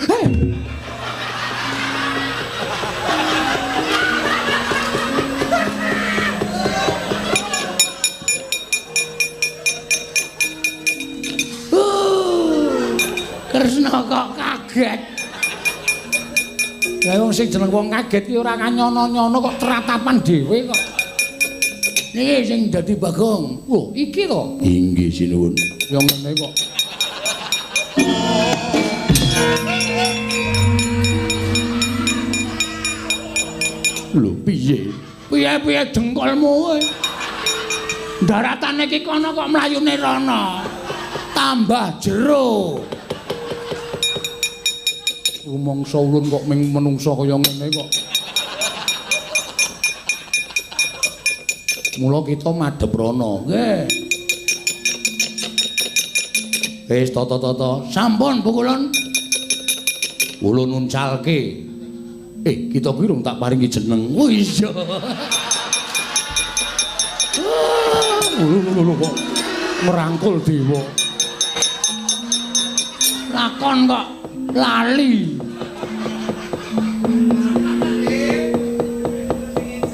Kresna kok kaget. Lah wong sing jeneng wong kaget ki ora nyono-nyono kok teratapan dhewe kok. Niki sing dadi Bagong. Oh, iki to. Inggih sinuwun. Ya ngene kok. Lho piye? Piye-piye jengkolmu kowe? Daratane iki kono kok mlayune rono. Tambah jero. Rumangsa ulun kok ming menungsa kaya ngene kok. Mula kita madhep rono, nggih. Wis tata-tata, sampun pukulun. Ulun nuncalke. Kita kuwi rung tak paringi jeneng. Oh iya. Lho kok merangkul dewa. Lakon kok lali.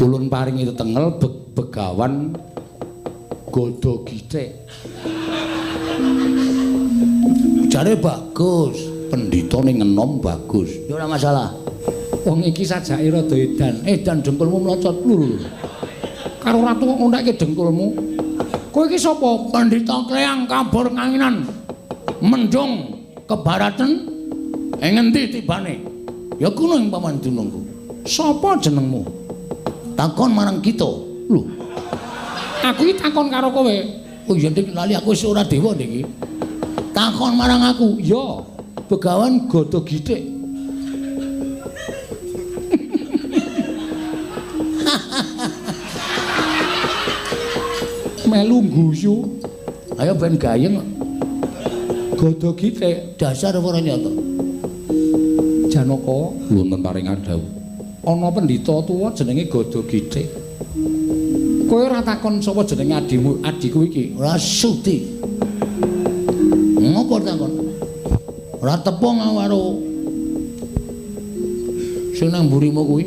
Ulun paringi tetengel begawan Godo Githik. Jare bagus, pendhita ning ngenom bagus. Ya ora masalah. Wong iki sajake rada edan dengkulmu mlocot lho. Karo ratu kok ngunake dengkulmu. Kowe iki sapa? Pendhita Kleang Kabur Kanginan. Mendung kebaraten ngendi tibane? Ya kuno ing paman dunungku. Sapa jenengmu? Takon marang kita. Lho. Aku iki takon karo kowe. Oh iya nek lali aku wis ora dewa niki. Takon marang aku. Ya, Begawan Godo Githik. Melu guyu. Ayo ben gayeng. Godo Githik dasar ora nyata. Janaka wonten paring adhawu. Ana pendhita tuwa jenenge Godo Githik. Kowe ora takon sapa jenenge adiku iki? Ora suti. Ngopo takon? Ora tepung karo sing nang mburimu kuwi.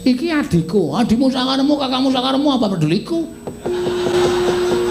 Iki adikmu sakaremu, kakakmu sakaremu apa peduliku?